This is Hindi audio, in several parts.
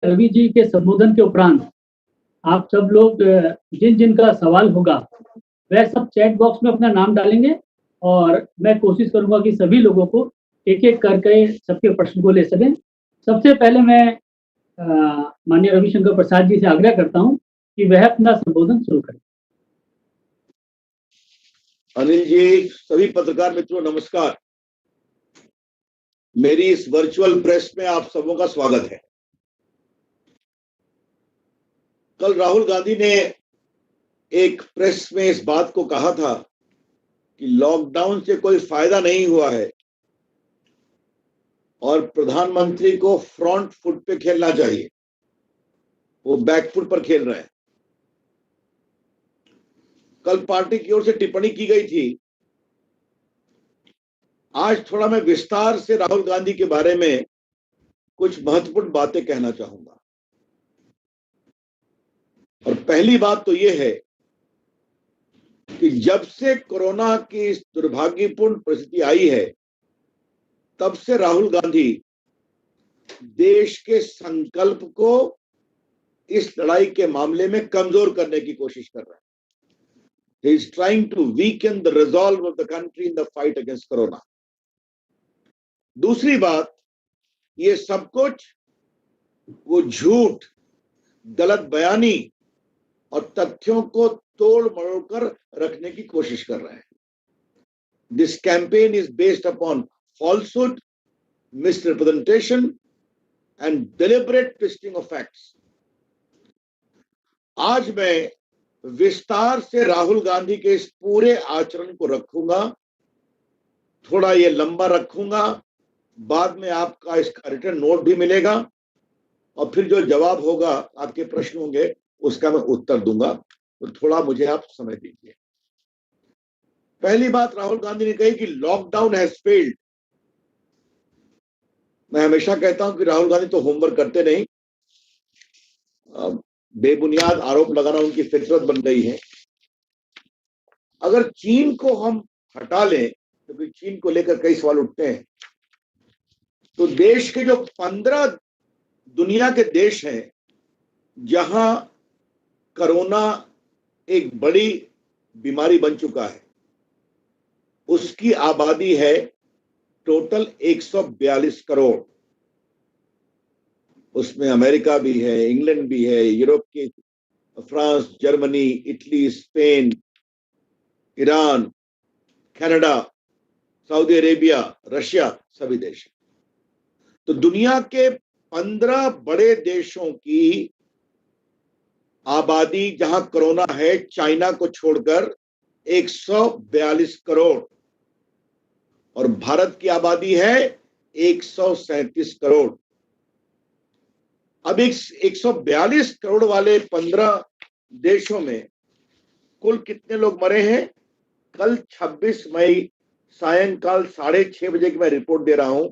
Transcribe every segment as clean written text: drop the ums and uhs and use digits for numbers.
रवि जी के संबोधन के उपरांत आप सब लोग जिन जिन का सवाल होगा वह सब चैट बॉक्स में अपना नाम डालेंगे और मैं कोशिश करूंगा कि सभी लोगों को एक एक करके सबके प्रश्न को ले सकें। सबसे पहले मैं माननीय रविशंकर प्रसाद जी से आग्रह करता हूं कि वह अपना संबोधन शुरू करें। अनिल जी, सभी पत्रकार मित्रों नमस्कार। मेरी इस वर्चुअल प्रेस में आप सबों का स्वागत है। कल राहुल गांधी ने एक प्रेस में इस बात को कहा था कि लॉकडाउन से कोई फायदा नहीं हुआ है और प्रधानमंत्री को फ्रंट फुट पे खेलना चाहिए, वो बैक फुट पर खेल रहे हैं। कल पार्टी की ओर से टिप्पणी की गई थी। आज थोड़ा मैं विस्तार से राहुल गांधी के बारे में कुछ महत्वपूर्ण बातें कहना चाहूंगा। और पहली बात तो यह है कि जब से कोरोना की इस दुर्भाग्यपूर्ण परिस्थिति आई है, तब से राहुल गांधी देश के संकल्प को इस लड़ाई के मामले में कमजोर करने की कोशिश कर रहे हैं। He is trying to weaken the resolve of the country in the fight against corona. दूसरी बात, ये सब कुछ वो झूठ, गलत बयानी और तथ्यों को तोड़ मरोड़ कर रखने की कोशिश कर रहे हैं। This campaign is based upon falsehood, misrepresentation and deliberate twisting of facts. आज मैं विस्तार से राहुल गांधी के इस पूरे आचरण को रखूंगा, थोड़ा ये लंबा रखूंगा, बाद में आपका इसका रिटर्न नोट भी मिलेगा और फिर जो जवाब होगा, आपके प्रश्न होंगे, उसका मैं उत्तर दूंगा। तो थोड़ा मुझे आप समय दीजिए। पहली बात राहुल गांधी ने कही कि लॉकडाउन हैज फेल्ड। मैं हमेशा कहता हूं कि राहुल गांधी तो होमवर्क करते नहीं, बेबुनियाद आरोप लगाना उनकी फितरत बन गई है। अगर चीन को हम हटा लें, क्योंकि चीन को लेकर कई सवाल उठते हैं, तो देश के जो 15 दुनिया के देश हैं जहां कोरोना एक बड़ी बीमारी बन चुका है, उसकी आबादी है टोटल 142 करोड़। उसमें अमेरिका भी है, इंग्लैंड भी है, यूरोप के France, Germany, Italy, Spain, Iran, Canada, Saudi Arabia, Russia, सभी देश। तो दुनिया के 15 बड़े देशों की आबादी जहां कोरोना है, चाइना को छोड़कर 142 करोड़, और भारत की आबादी है 137 करोड़। अब 142 करोड़ वाले 15 देशों में कुल कितने लोग मरे हैं? कल 26 मई सायंकाल 6:30 बजे की मैं रिपोर्ट दे रहा हूं,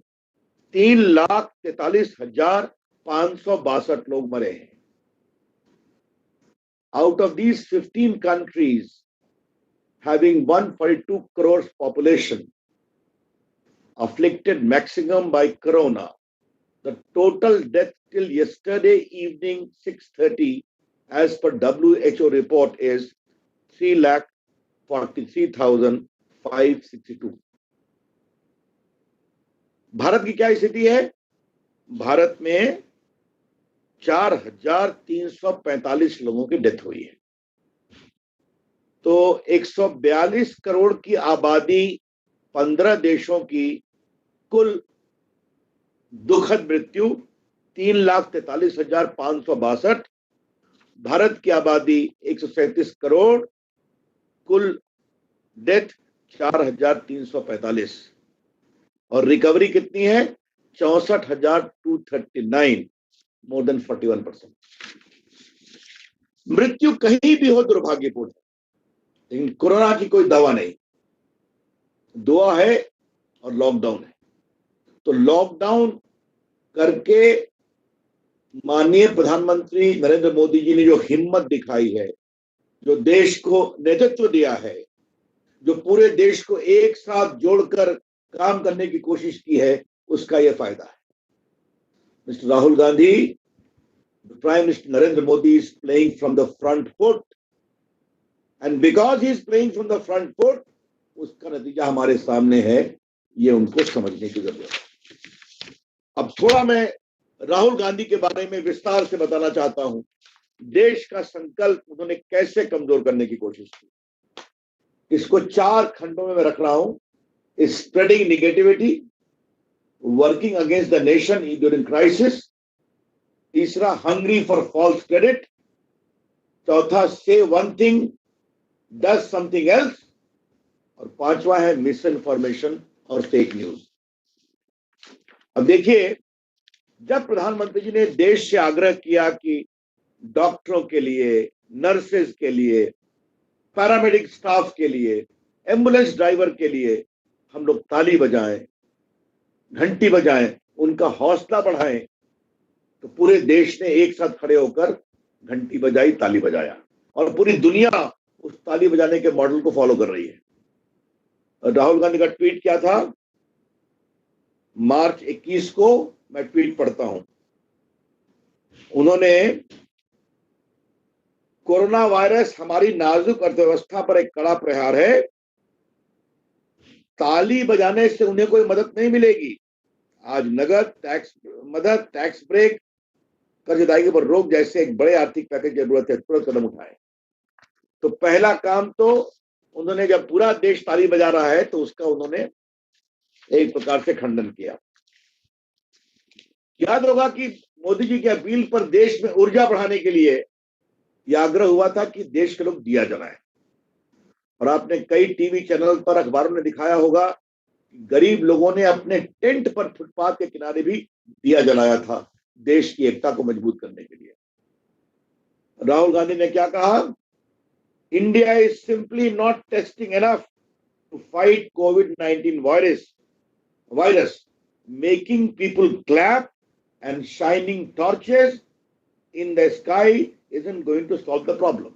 3,43,562 लोग मरे हैं। Out of these 15 countries having 142 crores population afflicted maximum by corona, the total death till yesterday evening 6:30 as per WHO report is 3,43,562. Bharat की क्या स्थिति है? भारत में 4,345 लोगों की डेथ हुई है। तो 142 करोड़ की आबादी 15 देशों की कुल दुखद मृत्यु 3,43,562। भारत की आबादी 137 करोड़, कुल डेथ 4,345 और रिकवरी कितनी है? 64,239, मोर देन 41%। मृत्यु कहीं भी हो दुर्भाग्यपूर्ण है, लेकिन कोरोना की कोई दवा नहीं। दुआ है और लॉकडाउन है। तो लॉकडाउन करके माननीय प्रधानमंत्री नरेंद्र मोदी जी ने जो हिम्मत दिखाई है, जो देश को नेतृत्व दिया है, जो पूरे देश को एक साथ जोड़कर काम करने की कोशिश की है, उसका यह फायदा है। Mister Rahul Gandhi, Prime Minister Narendra Modi is playing from the front foot, and because he is playing from the front foot, उसका नतीजा हमारे सामने है, ये उनको समझने की जरूरत है। अब थोड़ा मैं राहुल गांधी के बारे में विस्तार से बताना चाहता हूं। देश का संकल्प उन्होंने कैसे कमजोर करने की कोशिश की, इसको 4 खंडों में मैं रख रहा हूं। Spreading negativity, working against the nation during crisis, तीसरा हंग्री फॉर फॉल्स क्रेडिट, चौथा से one thing does something else, और पांचवा है मिस इन्फॉर्मेशन और फेक न्यूज। अब देखिए, जब प्रधानमंत्री जी ने देश से आग्रह किया कि डॉक्टरों के लिए, नर्सेज के लिए, पैरामेडिक स्टाफ के लिए, एम्बुलेंस ड्राइवर के लिए हम लोग ताली बजाएं, घंटी बजाएं, उनका हौसला बढ़ाएं, तो पूरे देश ने एक साथ खड़े होकर घंटी बजाई, ताली बजाया, और पूरी दुनिया उस ताली बजाने के मॉडल को फॉलो कर रही है। राहुल गांधी का ट्वीट क्या था? मार्च 21 को मैं ट्वीट पढ़ता हूं। उन्होंने, कोरोना वायरस हमारी नाजुक अर्थव्यवस्था पर एक कड़ा प्रहार है, ताली बजाने से उन्हें कोई मदद नहीं मिलेगी। आज नगद, टैक्स मदद, टैक्स ब्रेक, कर्ज अदायगी पर रोक जैसे एक बड़े आर्थिक पैकेज की जरूरत है, तुरंत कदम उठाएं। तो पहला काम तो उन्होंने, जब पूरा देश ताली बजा रहा है तो उसका उन्होंने एक प्रकार से खंडन किया। याद होगा कि मोदी जी की अपील पर देश में ऊर्जा बढ़ाने के लिए यह आग्रह हुआ था कि देश के लोग दिया जलाएं, और आपने कई टीवी चैनल पर, अखबारों ने दिखाया होगा कि गरीब लोगों ने अपने टेंट पर, फुटपाथ के किनारे भी दिया जलाया था, देश की एकता को मजबूत करने के लिए। राहुल गांधी ने क्या कहा? India is simply not testing enough to fight कोविड-19 virus, making people clap and shining torches in the sky isn't going to solve the problem।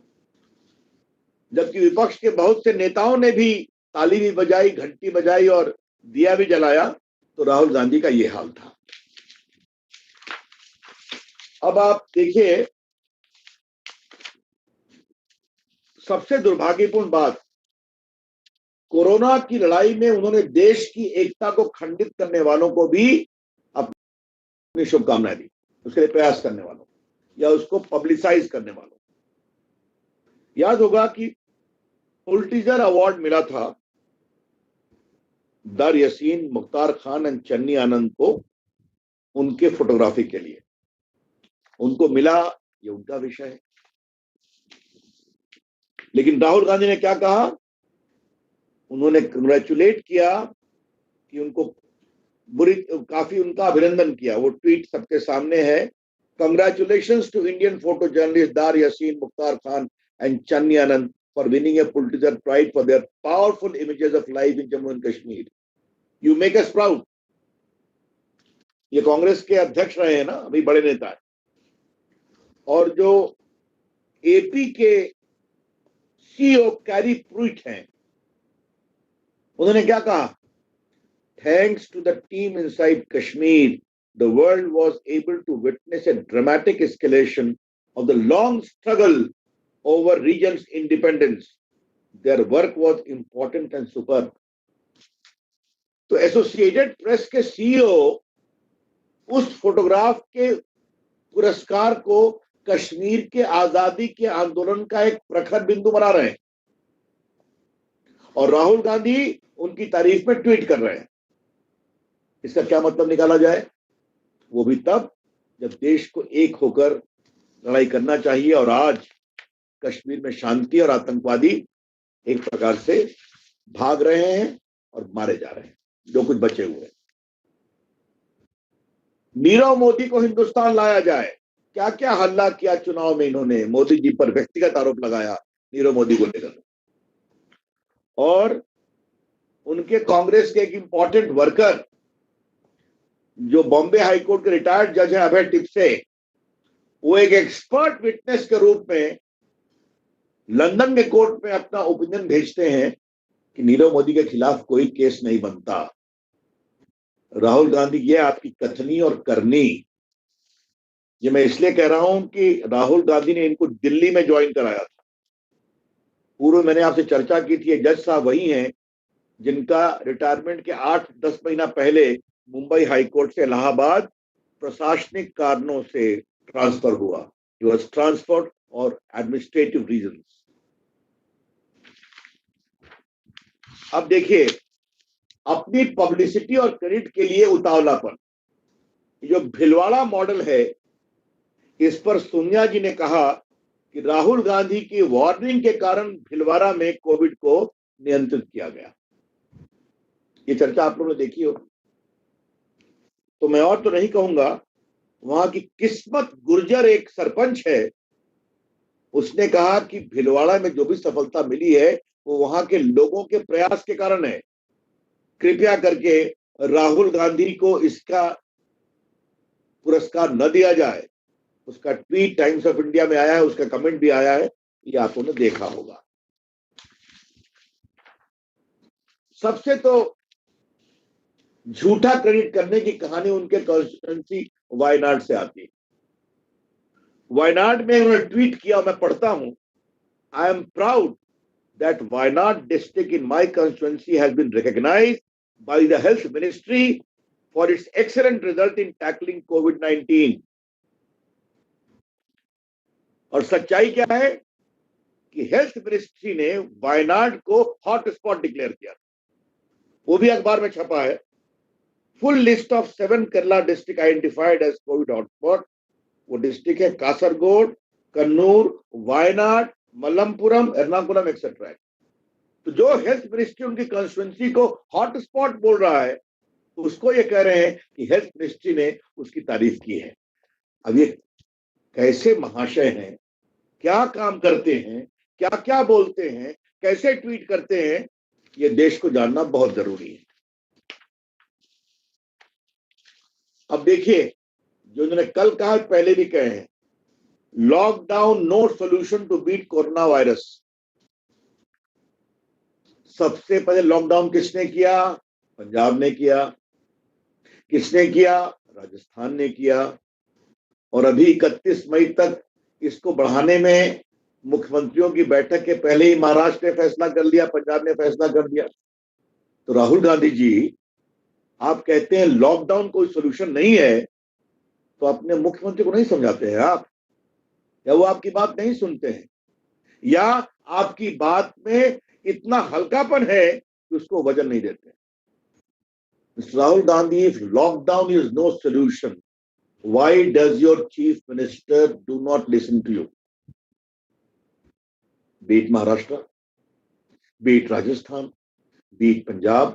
जबकि विपक्ष के बहुत से नेताओं ने भी ताली भी बजाई, घंटी बजाई और दिया भी जलाया, तो राहुल गांधी का यह हाल था। अब आप देखिए, सबसे दुर्भाग्यपूर्ण बात, कोरोना की लड़ाई में उन्होंने देश की एकता को खंडित करने वालों को भी अपनी शुभकामनाएं दी, उसके लिए प्रयास करने वालों या उसको पब्लिसाइज करने वालों। याद होगा कि पुलिट्जर अवार्ड मिला था दार यासीन, मुख्तार खान एंड चन्नी आनंद को उनके फोटोग्राफी के लिए। उनको मिला, ये उनका विषय है। लेकिन राहुल गांधी ने क्या कहा? उन्होंने कंग्रेचुलेट किया कि उनको काफी उनका अभिनंदन किया। वो ट्वीट सबके सामने है। Congratulations to Indian photo journalists Dar Yassin, Mukhtar Khan and Channi Anand for winning a Pulitzer Prize for their powerful images of life in Jammu and Kashmir. You make us proud। ये कांग्रेस के अध्यक्ष रहे हैं ना, अभी बड़े नेता है। और जो एपी के सीईओ कैरी प्रूइट हैं, उन्होंने क्या कहा? Thanks to the team inside Kashmir, the world was able to witness a dramatic escalation of the long struggle over region's independence. Their work was important and superb। तो एसोसिएटेड प्रेस के सीईओ उस फोटोग्राफ के पुरस्कार को कश्मीर के आजादी के आंदोलन का एक प्रखर बिंदु बना रहे हैं, और राहुल गांधी उनकी तारीफ में ट्वीट कर रहे हैं। इसका क्या मतलब निकाला जाए? वो भी तब जब देश को एक होकर लड़ाई करना चाहिए, और आज कश्मीर में शांति और आतंकवादी एक प्रकार से भाग रहे हैं और मारे जा रहे हैं, जो कुछ बचे हुए। नीरव मोदी को हिंदुस्तान लाया जाए। क्या क्या हल्ला किया चुनाव में इन्होंने, मोदी जी पर व्यक्तिगत आरोप लगाया नीरव मोदी को लेकर, और उनके कांग्रेस के एक इंपॉर्टेंट वर्कर जो बॉम्बे हाईकोर्ट के रिटायर्ड जज है अभय टिपसे, वो एक एक्सपर्ट विटनेस के रूप में लंदन के कोर्ट में अपना ओपिनियन भेजते हैं कि नीरव मोदी के खिलाफ कोई केस नहीं बनता। राहुल गांधी, ये आपकी कथनी और करनी ये मैं इसलिए कह रहा हूं कि राहुल गांधी ने इनको दिल्ली में ज्वाइन कराया था। पूर्व मैंने आपसे चर्चा की थी, जज साहब वही हैं जिनका रिटायरमेंट के 8-10 महीना पहले मुंबई हाईकोर्ट से इलाहाबाद प्रशासनिक कारणों से ट्रांसफर हुआ। ही वॉज ट्रांसफर्ड और एडमिनिस्ट्रेटिव रीजंस। अब देखिए, अपनी पब्लिसिटी और क्रेडिट के लिए उतावलापन, जो भिलवाड़ा मॉडल है, इस पर सोनिया जी ने कहा कि राहुल गांधी की वार्निंग के कारण भिलवाड़ा में कोविड को नियंत्रित किया गया। ये चर्चा आप लोगों ने देखी होगी। तो मैं और तो नहीं कहूंगा, वहां की किस्मत गुर्जर एक सरपंच है, उसने कहा कि भिलवाड़ा में जो भी सफलता मिली है वो वहां के लोगों के प्रयास के कारण है। कृपया करके राहुल गांधी को इसका पुरस्कार न दिया जाए। उसका ट्वीट टाइम्स ऑफ इंडिया में आया है, उसका कमेंट भी आया है, ये आप लोगों ने देखा होगा। सबसे तो झूठा क्रेडिट करने की कहानी उनके कॉन्स्टिट्यूएंसी वायनाड से आती है। वायनाड में उन्होंने ट्वीट किया, मैं पढ़ता हूं, I am proud that Wayanad district in my constituency has been recognised by the health ministry for its excellent result in tackling कोविड-19। और सच्चाई क्या है कि हेल्थ मिनिस्ट्री ने वायनाड को हॉट स्पॉट डिक्लेयर किया, वो भी अखबार में छपा है। Full list of 7 Kerala district identified as COVID hotspot. वो डिस्ट्रिक्ट है कासरगोड, कन्नूर, वायनाड, मलप्पुरम, एर्नाकुलम एक्सेट्रा। तो जो हेल्थ मिनिस्ट्री उनकी कॉन्स्टिट्यूएंसी को हॉटस्पॉट बोल रहा है, उसको ये कह रहे हैं कि हेल्थ मिनिस्ट्री ने उसकी तारीफ की है। अब ये कैसे महाशय हैं, क्या काम करते हैं, क्या क्या बोलते हैं, कैसे ट्वीट करते हैं, ये देश को जानना बहुत जरूरी है। अब देखिए, जो उन्होंने कल कहा, पहले भी कहे हैं, lockdown no solution to beat corona virus. सबसे पहले लॉकडाउन किसने किया? पंजाब ने किया। किसने किया? राजस्थान ने किया। और अभी 31 मई तक इसको बढ़ाने में मुख्यमंत्रियों की बैठक के पहले ही महाराष्ट्र ने फैसला कर लिया, पंजाब ने फैसला कर दिया। तो राहुल गांधी जी, आप कहते हैं लॉकडाउन कोई सोल्यूशन नहीं है, तो अपने मुख्यमंत्री को नहीं समझाते हैं आप, या वो आपकी बात नहीं सुनते हैं, या आपकी बात में इतना हल्कापन है कि उसको वजन नहीं देते? Mister Rahul Gandhi, if lockdown is no solution, why does your chief minister do not listen to you? Be it Maharashtra, be it Rajasthan, be it Punjab,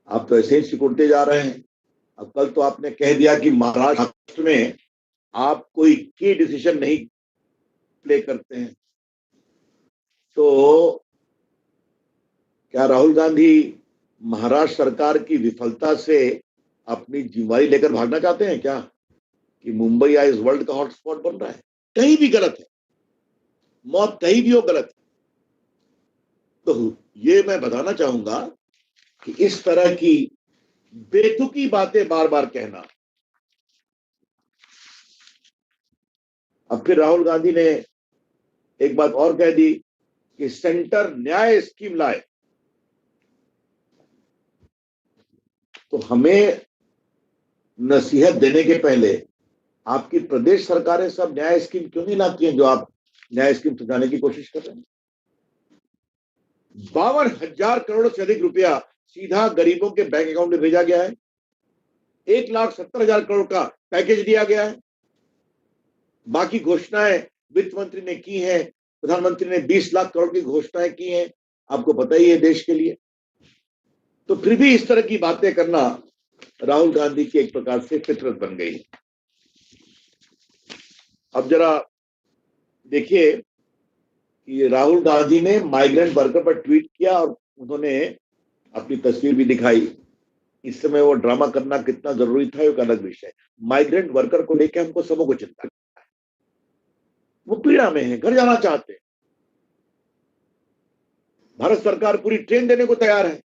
आप तो ऐसे ही सिकुड़ते जा रहे हैं। अब कल तो आपने कह दिया कि महाराष्ट्र में आप कोई की डिसीजन नहीं प्ले करते हैं। तो क्या राहुल गांधी महाराष्ट्र सरकार की विफलता से अपनी जिम्मेदारी लेकर भागना चाहते हैं क्या, कि मुंबई आज वर्ल्ड का हॉटस्पॉट बन रहा है? कहीं भी गलत है, मौत कहीं भी हो गलत है। तो ये मैं बताना चाहूंगा कि इस तरह की बेतुकी बातें बार बार कहना। अब फिर राहुल गांधी ने एक बात और कह दी कि सेंटर न्याय स्कीम लाए। तो हमें नसीहत देने के पहले आपकी प्रदेश सरकारें सब न्याय स्कीम क्यों नहीं लाती हैं, जो आप न्याय स्कीम सुझाने की कोशिश कर रहे हैं? 52,000 करोड़ से अधिक रुपया सीधा गरीबों के बैंक अकाउंट में भेजा गया है। 1,70,000 करोड़ का पैकेज दिया गया है। बाकी घोषणाएं वित्त मंत्री ने की हैं, प्रधानमंत्री ने 20 लाख करोड़ की घोषणाएं की हैं, आपको पता ही है देश के लिए। तो फिर भी इस तरह की बातें करना राहुल गांधी की एक प्रकार से फितरत बन गई। अब जरा देखिए कि राहुल गांधी ने माइग्रेंट वर्कर पर ट्वीट किया और उन्होंने अपनी तस्वीर भी दिखाई। इस समय वो ड्रामा करना कितना जरूरी था, एक अलग विषय। माइग्रेंट वर्कर को लेकर हमको सबों को चिंता है, वो पीड़ा में है, घर जाना चाहते हैं। भारत सरकार पूरी ट्रेन देने को तैयार है।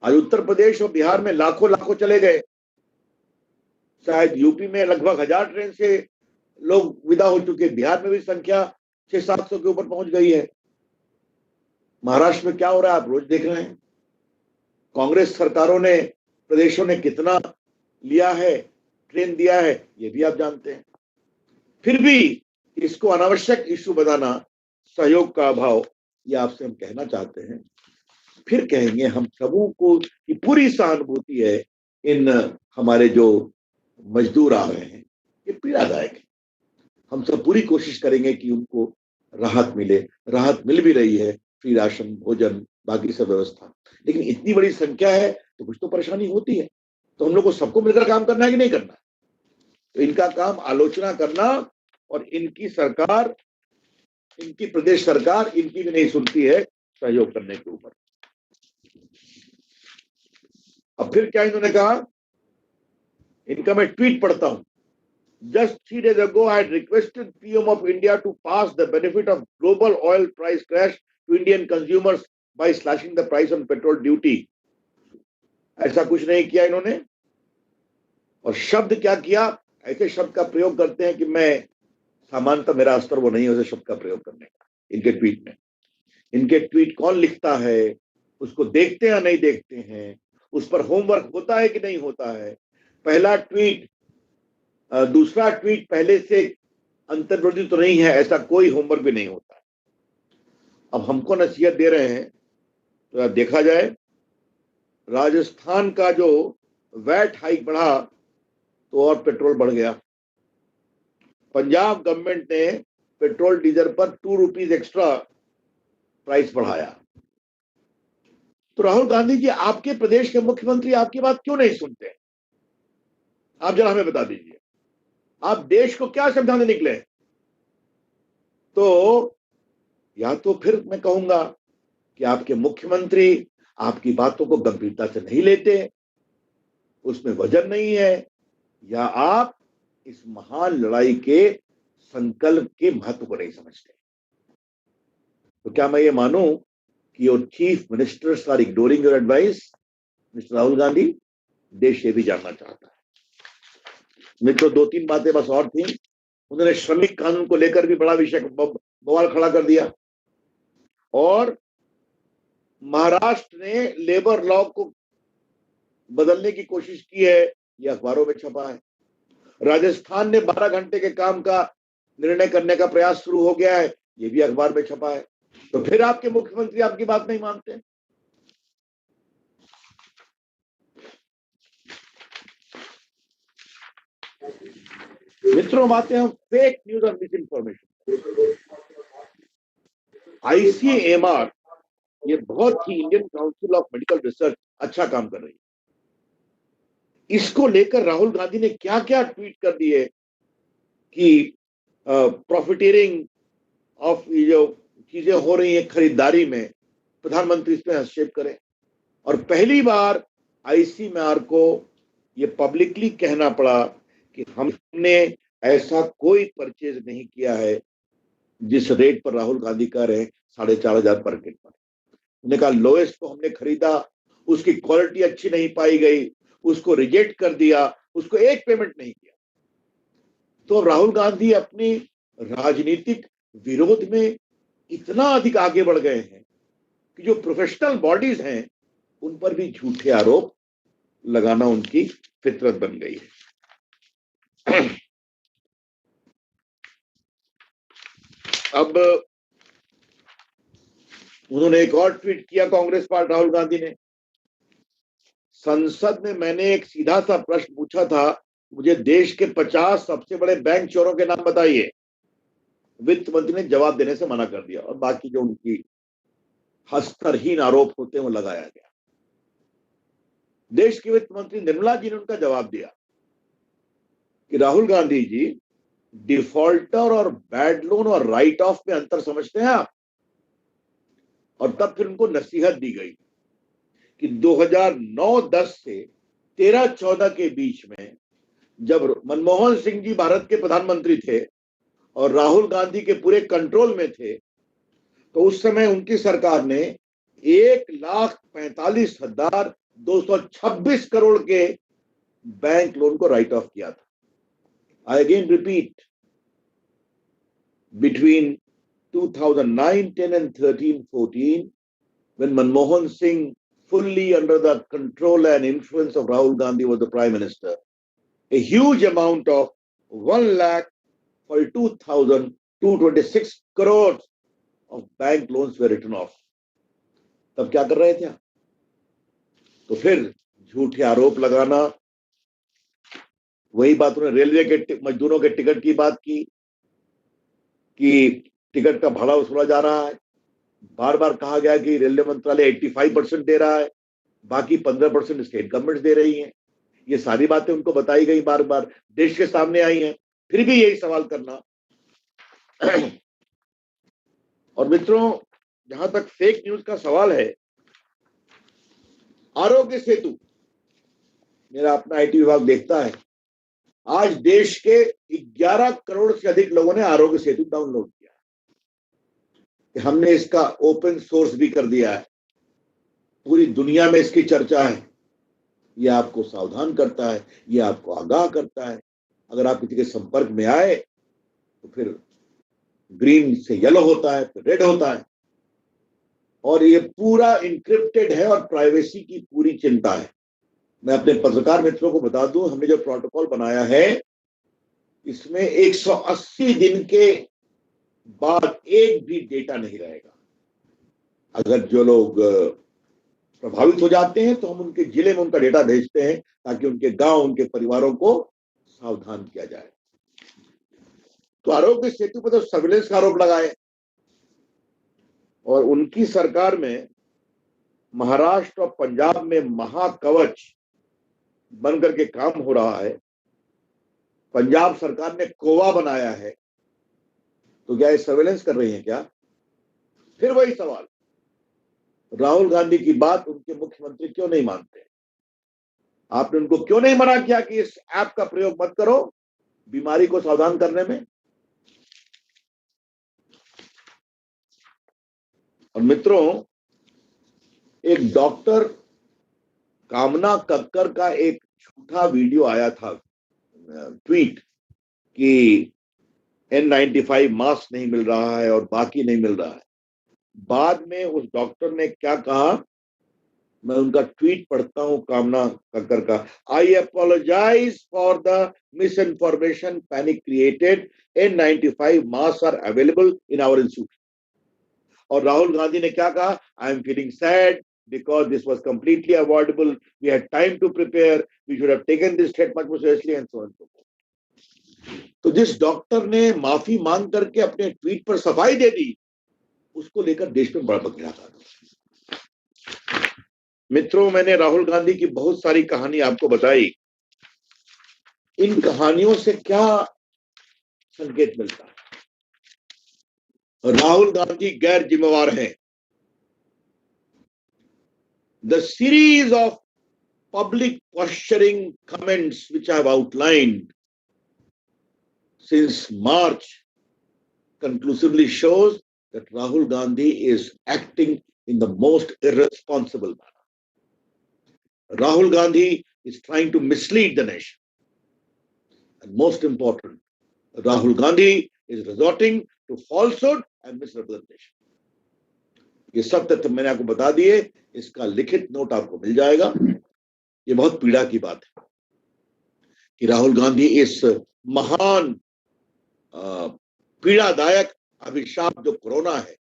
आज उत्तर प्रदेश और बिहार में लाखों लाखों चले गए। शायद यूपी में लगभग 1000 ट्रेन से लोग विदा हो चुके, बिहार में भी संख्या 600-700 के ऊपर पहुंच गई है। महाराष्ट्र में क्या हो रहा है आप रोज देख रहे हैं। कांग्रेस सरकारों ने, प्रदेशों ने कितना लिया है, ट्रेन दिया है, ये भी आप जानते हैं। फिर भी इसको अनावश्यक इश्यू बनाना सहयोग का अभाव, ये आपसे हम कहना चाहते हैं। फिर कहेंगे हम सबों को कि पूरी सहानुभूति है इन हमारे जो मजदूर आ रहे हैं, ये पीड़ादायक है। हम सब पूरी कोशिश करेंगे कि उनको राहत मिले, राहत मिल भी रही है, फ्री राशन, भोजन, बाकी सब व्यवस्था। लेकिन इतनी बड़ी संख्या है तो कुछ तो परेशानी होती है। तो हम लोग को सबको मिलकर काम करना है कि नहीं करना है? तो इनका काम आलोचना करना, और इनकी सरकार, इनकी प्रदेश सरकार इनकी भी नहीं सुनती है सहयोग करने के ऊपर। अब फिर क्या इन्होंने कहा, इनका मैं ट्वीट पढ़ता हूं। Just 3 days ago, I had requested PM of India to pass the benefit of global oil price crash to Indian consumers by slashing the price on petrol duty. ऐसा कुछ नहीं किया इन्होंने। और शब्द क्या किया, ऐसे शब्द का प्रयोग करते हैं कि मैं सामान्यतः मेरा स्तर वो नहीं है उसे शब्द का प्रयोग करने का इनके ट्वीट में। इनके ट्वीट कौन लिखता है, उसको देखते हैं या नहीं देखते हैं, उस पर होमवर्क होता है कि नहीं होता है। पहला ट्वीट दूसरा ट्वीट पहले से अंतर्वर्ती तो नहीं है, ऐसा कोई होमवर्क भी नहीं होता है। अब हमको नसीहत दे रहे हैं तो देखा जाए। राजस्थान का जो वैट हाइक बढ़ा तो और पेट्रोल बढ़ गया। पंजाब गवर्नमेंट ने पेट्रोल डीजल पर 2 रुपीज एक्स्ट्रा प्राइस बढ़ाया। तो राहुल गांधी जी, आपके प्रदेश के मुख्यमंत्री आपकी बात क्यों नहीं सुनते? आप जरा हमें बता दीजिए, आप देश को क्या समझाने निकले? तो या तो फिर मैं कहूंगा कि आपके मुख्यमंत्री आपकी बातों को गंभीरता से नहीं लेते, उसमें वजन नहीं है, या आप इस महान लड़ाई के संकल्प के महत्व को नहीं समझते। तो क्या मैं ये मानूं कि your chief ministers are ignoring your advice? Mister Rahul Gandhi, देश ये भी जानना चाहता है। मित्रों, 2-3 बातें बस और थी। उन्होंने श्रमिक कानून को लेकर भी बड़ा विषय बवाल खड़ा कर दिया, और महाराष्ट्र ने लेबर लॉ को बदलने की कोशिश की है, यह अखबारों में छपा है। राजस्थान ने 12 घंटे के काम का निर्णय करने का प्रयास शुरू हो गया है, यह भी अखबार में छपा है। तो फिर आपके मुख्यमंत्री आपकी बात नहीं मानते। मित्रों, बातें हम फेक न्यूज और मिस इन्फॉर्मेशन। ICMR ये बहुत ही, Indian council of medical research, अच्छा काम कर रही है। इसको लेकर राहुल गांधी ने क्या क्या ट्वीट कर दिए कि प्रॉफिटियरिंग ऑफ ये जो चीजें हो रही है खरीदारी में, प्रधानमंत्री इस पर हस्तक्षेप करें। और पहली बार ICMR को ये पब्लिकली कहना पड़ा कि हमने ऐसा कोई परचेज नहीं किया है जिस रेट पर राहुल गांधी कह रहे हैं 4,500 पर किट पर। उन्होंने कहा लोएस्ट को हमने खरीदा, उसकी क्वालिटी अच्छी नहीं पाई गई, उसको रिजेक्ट कर दिया, उसको एक पेमेंट नहीं किया। तो अब राहुल गांधी अपनी राजनीतिक विरोध में इतना अधिक आगे बढ़ गए हैं कि जो प्रोफेशनल बॉडीज हैं उन पर भी झूठे आरोप लगाना उनकी फितरत बन गई है। अब उन्होंने एक और ट्वीट किया, कांग्रेस पार्टी राहुल गांधी ने, संसद में मैंने एक सीधा सा प्रश्न पूछा था, मुझे देश के 50 सबसे बड़े बैंक चोरों के नाम बताइए। वित्त मंत्री ने जवाब देने से मना कर दिया, और बाकी जो उनकी हस्तरहीन आरोप होते हैं वो लगाया गया। देश की वित्त मंत्री निर्मला जी ने उनका जवाब दिया कि राहुल गांधी जी, डिफॉल्टर और बैड लोन और राइट ऑफ में अंतर समझते हैं आप? और तब फिर उनको नसीहत दी गई कि 2009-10 से 13-14 के बीच में जब मनमोहन सिंह जी भारत के प्रधानमंत्री थे और राहुल गांधी के पूरे कंट्रोल में थे, तो उस समय उनकी सरकार ने 1,45,226 करोड़ के बैंक लोन को राइट ऑफ किया था। I again repeat, between 2009, 10 and 13, 14, when Manmohan Singh, fully under the control and influence of Rahul Gandhi, was the Prime Minister, a huge amount of 1,42,226 crores of bank loans were written off. तब क्या कर रहे थे? तो फिर झूठे आरोप लगाना, वही बात उन्होंने रेलवे के मजदूरों के टिकट की बात की कि टिकट का भाड़ा वसूला जा रहा है। बार बार कहा गया कि रेलवे मंत्रालय 85% दे रहा है, बाकी 15% स्टेट गवर्नमेंट दे रही हैं। ये सारी बातें उनको बताई गई, बार बार देश के सामने आई हैं, फिर भी यही सवाल करना। और मित्रों, जहां तक फेक न्यूज का सवाल है, आरोग्य सेतु, मेरा अपना आईटी विभाग देखता है, आज देश के 11 करोड़ से अधिक लोगों ने आरोग्य सेतु डाउनलोड किया है। हमने इसका ओपन सोर्स भी कर दिया है, पूरी दुनिया में इसकी चर्चा है। यह आपको सावधान करता है, यह आपको आगाह करता है। अगर आप किसी के संपर्क में आए तो फिर ग्रीन से येलो होता है, फिर रेड होता है, और ये पूरा इंक्रिप्टेड है और प्राइवेसी की पूरी चिंता है। मैं अपने पत्रकार मित्रों को बता दूं, हमने जो प्रोटोकॉल बनाया है, इसमें 180 दिन के बाद एक भी डेटा नहीं रहेगा। अगर जो लोग प्रभावित हो जाते हैं तो हम उनके जिले में उनका डेटा भेजते हैं ताकि उनके गांव, उनके परिवारों को सावधान किया जाए। तो आरोग्य सेतु पर तो सर्विलेंस का आरोप लगाए, और उनकी सरकार में महाराष्ट्र और पंजाब में महाकवच बन करके काम हो रहा है। पंजाब सरकार ने कोवा बनाया है, तो क्या ये सर्वेलेंस कर रही है क्या? फिर वही सवाल, राहुल गांधी की बात उनके मुख्यमंत्री क्यों नहीं मानते? आपने उनको क्यों नहीं मना किया कि इस ऐप का प्रयोग मत करो बीमारी को सावधान करने में? और मित्रों, एक डॉक्टर कामना कक्कर का एक झूठा वीडियो आया था, ट्वीट, कि N95 मास्क नहीं मिल रहा है और बाकी नहीं मिल रहा है। बाद में उस डॉक्टर ने क्या कहा, मैं उनका ट्वीट पढ़ता हूं, कामना कक्कर का। I apologise for the misinformation panic created, N95 mask are available in our institute. और राहुल गांधी ने क्या कहा, I am feeling sad because this was completely avoidable, we had time to prepare, we should have taken this threat much more seriously, and so on and so forth. तो जिस डॉक्टर ने माफी मांग करके अपने ट्वीट पर सफाई दे दी, उसको लेकर देश में बड़ा बदलाव आ। मित्रों, मैंने राहुल गांधी की बहुत सारी कहानी आपको बताई। इन कहानियों से क्या संकेत मिलता है? राहुल गांधी गैर जिम्मेवार हैं। The series of public posturing comments which I have outlined since March conclusively shows that Rahul Gandhi is acting in the most irresponsible manner. Rahul Gandhi is trying to mislead the nation. And most important, Rahul Gandhi is resorting to falsehood and misrepresentation. ये सब तथ्य मैंने आपको बता दिए, इसका लिखित नोट आपको मिल जाएगा। ये बहुत पीड़ा की बात है कि राहुल गांधी इस महान पीड़ादायक अभिशाप जो कोरोना है,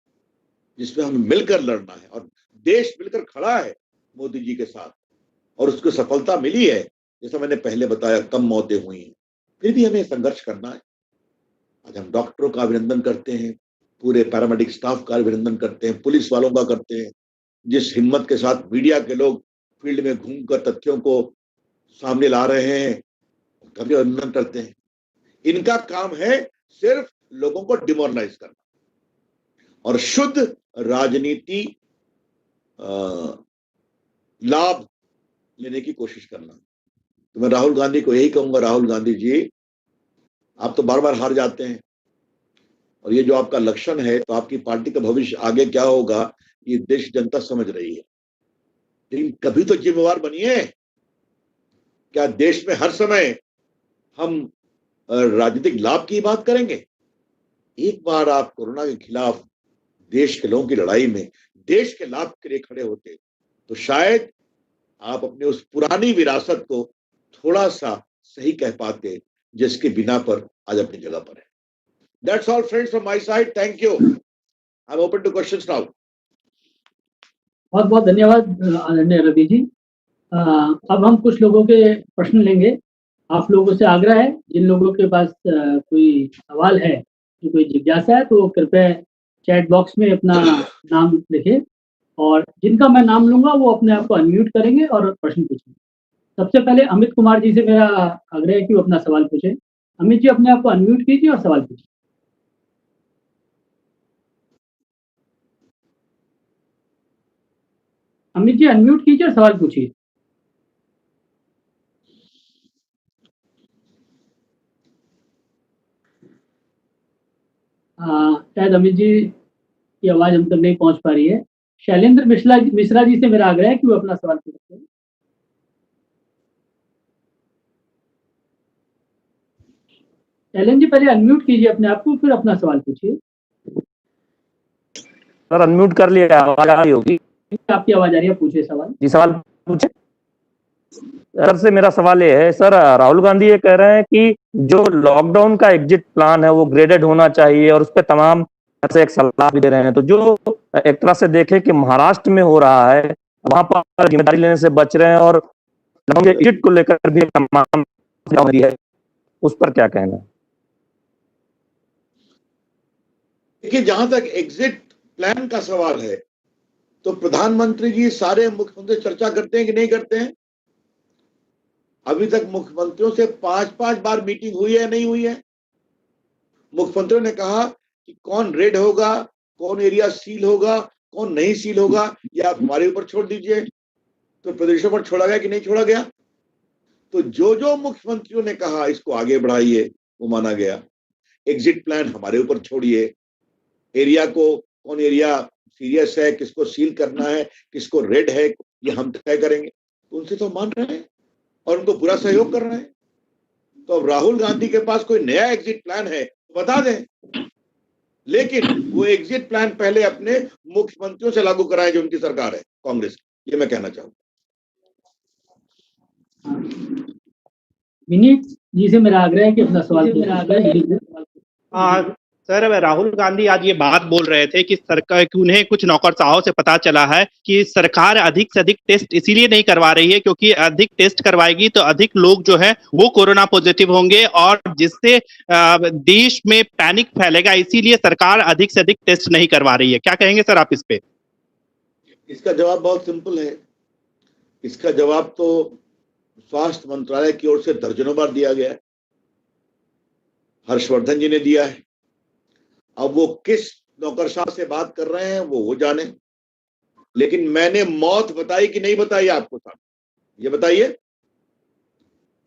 जिसमें हमें मिलकर लड़ना है, और देश मिलकर खड़ा है मोदी जी के साथ, और उसको सफलता मिली है। जैसा मैंने पहले बताया, कम मौतें हुई हैं, फिर भी हमें संघर्ष करना है। आज हम डॉक्टरों का अभिनंदन करते हैं, पूरे पैरामेडिक स्टाफ का अभिनंदन करते हैं, पुलिस वालों का करते हैं, जिस हिम्मत के साथ मीडिया के लोग फील्ड में घूमकर तथ्यों को सामने ला रहे हैं, उनका भी अभिनंदन करते हैं। इनका काम है सिर्फ लोगों को डिमोरलाइज करना और शुद्ध राजनीति लाभ लेने की कोशिश करना। तो मैं राहुल गांधी को यही कहूंगा, राहुल गांधी जी, आप तो बार बार हार जाते हैं, और ये जो आपका लक्षण है, तो आपकी पार्टी का भविष्य आगे क्या होगा ये देश जनता समझ रही है। लेकिन कभी तो जिम्मेवार बनिए। क्या देश में हर समय हम राजनीतिक लाभ की बात करेंगे? एक बार आप कोरोना के खिलाफ देश के लोगों की लड़ाई में देश के लाभ के लिए खड़े होते तो शायद आप अपने उस पुरानी विरासत को थोड़ा सा सही कह पाते, जिसके बिना पर आज अपनी जगह पर है। That's all friends from my side. Thank you. I'm open to questions now. बहुत बहुत धन्यवाद आदरणीय रवि जी। अब हम कुछ लोगों के प्रश्न लेंगे। आप लोगों से आग्रह है, जिन लोगों के पास कोई सवाल है, कोई जिज्ञासा है, तो कृपया चैट बॉक्स में अपना नाम लिखें और जिनका मैं नाम लूंगा वो अपने आप को अनम्यूट करेंगे और प्रश्न पूछेंगे। सबसे पहले अमित कुमार जी से मेरा आग्रह है कि वो अपना सवाल पूछें। अमित जी, अपने आप को अनम्यूट कीजिए और सवाल पूछिए। अमित जी अनम्यूट कीजिए और सवाल पूछिए। शायद अमित जी की आवाज हम तक नहीं पहुंच पा रही है। शैलेंद्र मिश्रा जी से मेरा आग्रह है कि वो अपना सवाल पूछें। शैलेंद्र जी पहले अनम्यूट कीजिए अपने आप को, फिर अपना सवाल पूछिए। सर अनम्यूट कर लिया, आवाज आ रही होगी। आपकी आवाज आ रही है, पूछिए सवाल। जी सवाल पूछे। सर से मेरा सवाल ये है, सर राहुल गांधी ये कह रहे हैं कि जो लॉकडाउन का एग्जिट प्लान है वो ग्रेडेड होना चाहिए और उस पर तमाम से एक सलाह भी दे रहे हैं। तो जो एक तरह से देखें कि महाराष्ट्र में हो रहा है, वहां पर जिम्मेदारी लेने से बच रहे हैं और एग्जिट को लेकर भी तमाम है, उस पर क्या कहना है? देखिए, जहां तक एग्जिट प्लान का सवाल है तो प्रधानमंत्री जी सारे मुख्यमंत्री चर्चा करते हैं कि नहीं करते हैं? अभी तक मुख्यमंत्रियों से 5-5 बार मीटिंग हुई है, नहीं हुई है? मुख्यमंत्रियों ने कहा कि कौन रेड होगा, कौन एरिया सील होगा, कौन नहीं सील होगा, ये आप हमारे ऊपर छोड़ दीजिए। तो प्रदेशों पर छोड़ा गया कि नहीं छोड़ा गया? तो जो जो मुख्यमंत्रियों ने कहा इसको आगे बढ़ाइए, वो माना गया। एग्जिट प्लान हमारे ऊपर छोड़िए, एरिया को, कौन एरिया सीरियस है, किसको सील करना है, किसको रेड है, ये हम तय करेंगे। तो उनसे तो मान रहे हैं और उनको पूरा सहयोग कर रहे हैं। तो अब राहुल गांधी के पास कोई नया एग्जिट प्लान है तो बता दें, लेकिन वो एग्जिट प्लान पहले अपने मुख्यमंत्रियों से लागू कराएं जो उनकी सरकार है कांग्रेस की। ये मैं कहना चाहूंगा। विनीत जी से मेरा आग्रह है कि अपना सवाल सर, राहुल गांधी आज ये बात बोल रहे थे कि सरकार, कि उन्हें कुछ नौकरशाहों से पता चला है कि सरकार अधिक से अधिक टेस्ट इसीलिए नहीं करवा रही है क्योंकि अधिक टेस्ट करवाएगी तो अधिक लोग जो है वो कोरोना पॉजिटिव होंगे और जिससे देश में पैनिक फैलेगा, इसीलिए सरकार अधिक से अधिक टेस्ट नहीं करवा रही है। क्या कहेंगे सर आप इस पे? इसका जवाब बहुत सिंपल है। इसका जवाब तो स्वास्थ्य मंत्रालय की ओर से दर्जनों बार दिया गया है, हर्षवर्धन जी ने दिया है। अब वो किस नौकरशाह से बात कर रहे हैं वो जाने, लेकिन मैंने मौत बताई कि नहीं बताई आपको साहब, ये बताइए।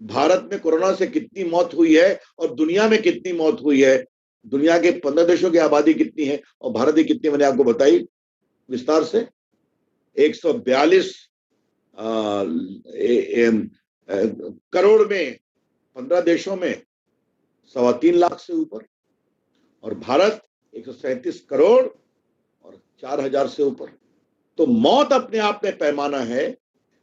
भारत में कोरोना से कितनी मौत हुई है और दुनिया में कितनी मौत हुई है? दुनिया के 15 देशों की आबादी कितनी है और भारत की कितनी, मैंने आपको बताई विस्तार से। 142 करोड़ में 15 देशों में 3.25 लाख से ऊपर, और भारत 137 करोड़ और 4,000 से ऊपर। तो मौत अपने आप में पैमाना है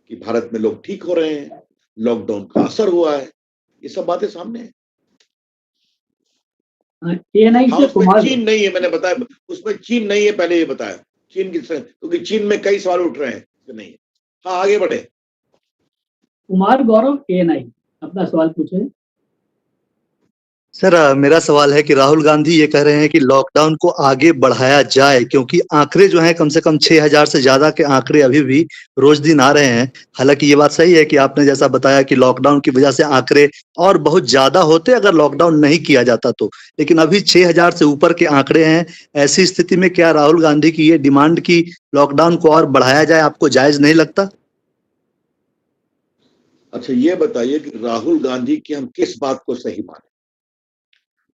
कि भारत में लोग ठीक हो रहे हैं, लॉकडाउन का असर हुआ है, ये सब बातें सामने है। हाँ, उसमें चीन नहीं है, मैंने बताया उसमें चीन नहीं है, पहले ये बताया। चीन की, क्योंकि चीन में कई सवाल उठ रहे हैं, नहीं है। हाँ, आगे बढ़े। कुमार गौरव ANI अपना सवाल पूछे। सर मेरा सवाल है कि राहुल गांधी ये कह रहे हैं कि लॉकडाउन को आगे बढ़ाया जाए क्योंकि आंकड़े जो हैं कम से कम 6,000 से ज्यादा के आंकड़े अभी भी रोज दिन आ रहे हैं। हालांकि ये बात सही है कि आपने जैसा बताया कि लॉकडाउन की वजह से आंकड़े और बहुत ज्यादा होते अगर लॉकडाउन नहीं किया जाता तो, लेकिन अभी 6,000 से ऊपर के आंकड़े हैं। ऐसी स्थिति में क्या राहुल गांधी की ये डिमांड की लॉकडाउन को और बढ़ाया जाए आपको जायज नहीं लगता? अच्छा, ये बताइए कि राहुल गांधी की हम किस बात को सही माने?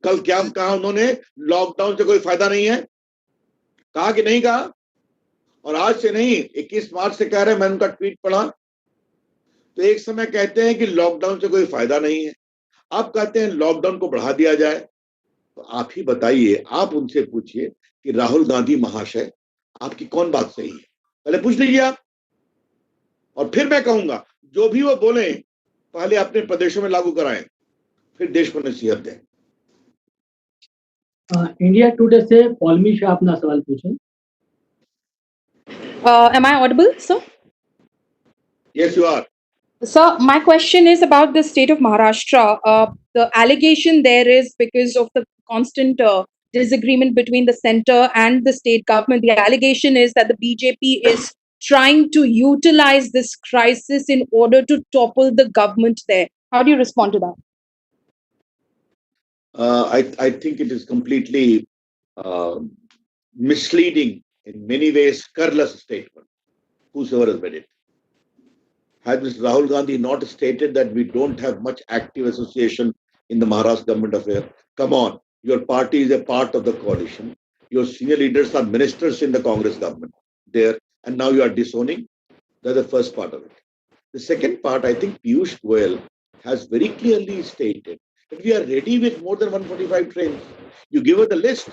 कल क्या कहा उन्होंने? लॉकडाउन से कोई फायदा नहीं है, कहा कि नहीं कहा? और आज से नहीं, 21 मार्च से कह रहे हैं, मैंने उनका ट्वीट पढ़ा। तो एक समय कहते हैं कि लॉकडाउन से कोई फायदा नहीं है, आप कहते हैं लॉकडाउन को बढ़ा दिया जाए। तो आप ही बताइए, आप उनसे पूछिए कि राहुल गांधी महाशय आपकी कौन बात सही है, पहले पूछ लीजिए आप, और फिर मैं कहूंगा जो भी वो बोले पहले अपने प्रदेशों में लागू कराएं, फिर देश को नसीहत दें। इंडिया टुडे से पॉलमी शाह अपना सवाल पूछें। Am I audible, sir? Yes, you are. Sir, my question is about the state of Maharashtra. The allegation there is because of the constant disagreement between the center and the state government. The allegation is that the BJP is trying to utilize this crisis in order to topple the government there. How do you respond to that? I think it is completely misleading, in many ways careless statement, whosoever has made it. Had Mr. Rahul Gandhi not stated that we don't have much active association in the Maharashtra government affair? Come on, your party is a part of the coalition. Your senior leaders are ministers in the Congress government there, and now you are disowning. That's the first part of it. The second part, I think Piyush Goyal has very clearly stated that we are ready with more than 145 trains. You give us the list,